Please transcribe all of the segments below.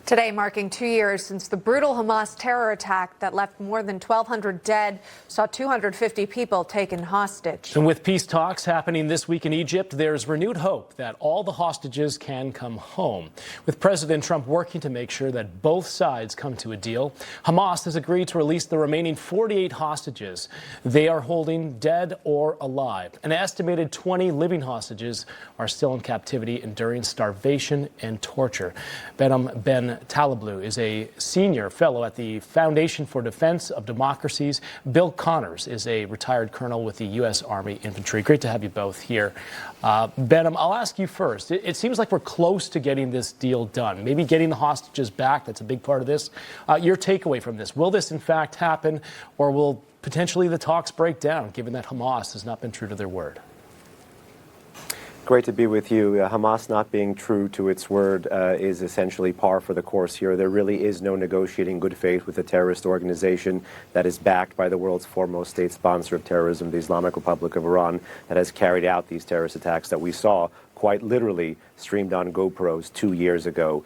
Today marking 2 years since the brutal Hamas terror attack that left more than 1,200 dead, saw 250 people taken hostage. And with peace talks happening this week in Egypt, there's renewed hope that all the hostages can come home. With President Trump working to make sure that both sides come to a deal, Hamas has agreed to release the remaining 48 hostages they are holding, dead or alive. An estimated 20 living hostages are still in captivity, enduring starvation and torture. Behnam Ben Taleblu is a senior fellow at the Foundation for Defense of Democracies. Bill Connors is a retired colonel with the U.S. Army Infantry. Great to have you both here. Behnam, I'll ask you first. It seems like we're close to getting this deal done, maybe getting the hostages back. That's a big part of this. Your takeaway from this, will this in fact happen, or will potentially the talks break down, given that Hamas has not been true to their word? Great to be with you. Hamas not being true to its word is essentially par for the course here. There really is no negotiating good faith with a terrorist organization that is backed by the world's foremost state sponsor of terrorism, the Islamic Republic of Iran, that has carried out these terrorist attacks that we saw quite literally streamed on GoPros 2 years ago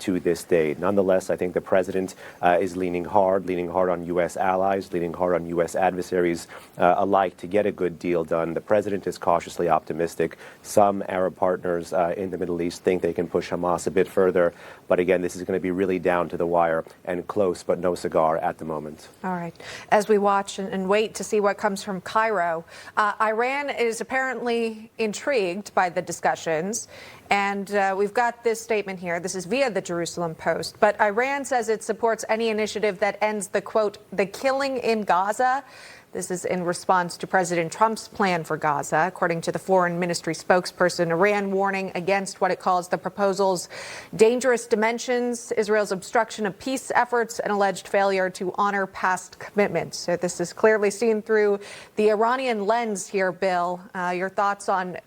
to this day. Nonetheless, I think the president is leaning hard on U.S. allies, leaning hard on U.S. adversaries alike to get a good deal done. The president is cautiously optimistic. Some Arab partners in the Middle East think they can push Hamas a bit further. But again, this is going to be really down to the wire and close, but no cigar at the moment. All right. As we watch and wait to see what comes from Cairo, Iran is apparently intrigued by the discussions. And we've got this statement here. This is via the Jerusalem Post. But Iran says it supports any initiative that ends the, quote, the killing in Gaza. This is in response to President Trump's plan for Gaza. According to the foreign ministry spokesperson, Iran warning against what it calls the proposal's dangerous dimensions, Israel's obstruction of peace efforts, and alleged failure to honor past commitments. So this is clearly seen through the Iranian lens here, Bill. Your thoughts on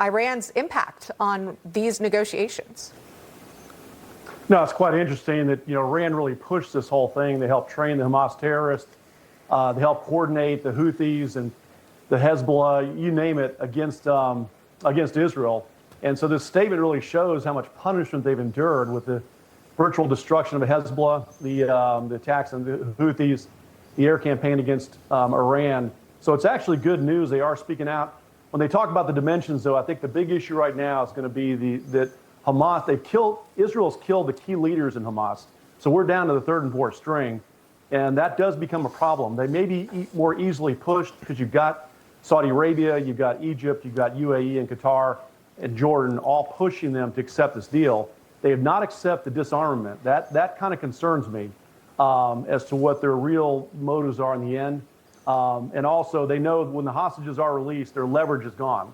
Iran's impact on these negotiations? No, it's quite interesting that, Iran really pushed this whole thing. They helped train the Hamas terrorists. They help coordinate the Houthis and the Hezbollah, you name it, against Israel. And so this statement really shows how much punishment they've endured with the virtual destruction of Hezbollah, the attacks on the Houthis, the air campaign against Iran. So it's actually good news. They are speaking out. When they talk about the dimensions, though, I think the big issue right now is going to be that Hamas, Israel's killed the key leaders in Hamas. So we're down to the third and fourth string. And that does become a problem. They may be more easily pushed because you've got Saudi Arabia, you've got Egypt, you've got UAE and Qatar and Jordan all pushing them to accept this deal. They have not accepted disarmament. That kind of concerns me as to what their real motives are in the end. And also, they know when the hostages are released, their leverage is gone.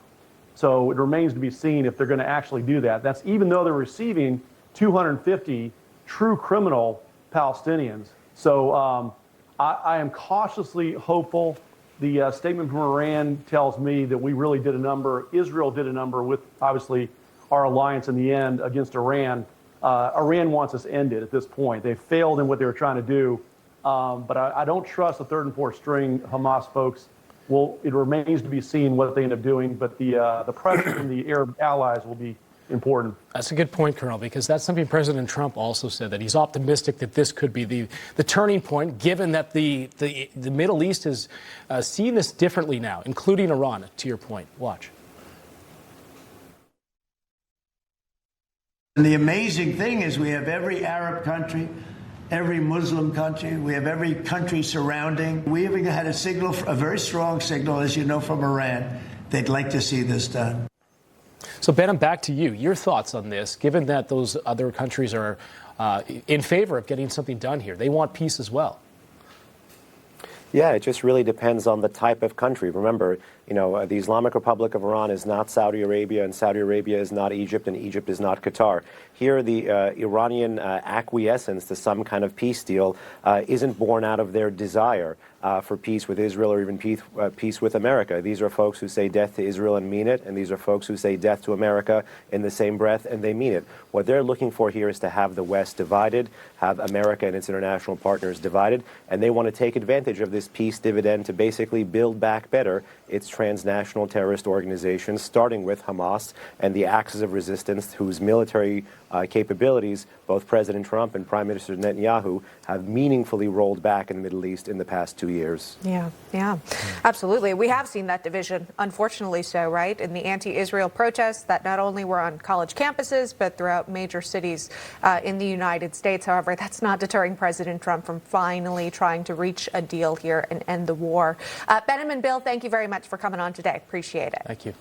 So it remains to be seen if they're going to actually do that. That's even though they're receiving 250 true criminal Palestinians. So I am cautiously hopeful. The statement from Iran tells me that we really did a number. Israel did a number with, obviously, our alliance in the end against Iran. Iran wants us ended at this point. They failed in what they were trying to do. But I don't trust the third and fourth string Hamas folks. It remains to be seen what they end up doing. But the pressure from the Arab allies will be important. That's a good point, Colonel, because that's something President Trump also said, that he's optimistic that this could be the turning point, given that the Middle East has seen this differently now, including Iran, to your point. Watch. And the amazing thing is we have every Arab country, every Muslim country, we have every country surrounding. We even had a signal, a very strong signal, as you know, from Iran. They'd like to see this done. So, Behnam, back to you. Your thoughts on this, given that those other countries are in favor of getting something done here. They want peace as well. Yeah, it just really depends on the type of country. Remember, the Islamic Republic of Iran is not Saudi Arabia, and Saudi Arabia is not Egypt, and Egypt is not Qatar. Here, the Iranian acquiescence to some kind of peace deal isn't born out of their desire for peace with Israel or even peace with America. These are folks who say death to Israel and mean it, and these are folks who say death to America in the same breath, and they mean it. What they're looking for here is to have the West divided, have America and its international partners divided, and they want to take advantage of this peace dividend to basically build back better its transnational terrorist organizations, starting with Hamas and the axis of resistance, whose military capabilities both President Trump and Prime Minister Netanyahu have meaningfully rolled back in the Middle East in the past 2 years. Yeah, absolutely. We have seen that division, unfortunately so, right, in the anti-Israel protests that not only were on college campuses, but throughout major cities in the United States. However, that's not deterring President Trump from finally trying to reach a deal here and end the war. Behnam and Bill, thank you very much for coming on today. Appreciate it. Thank you.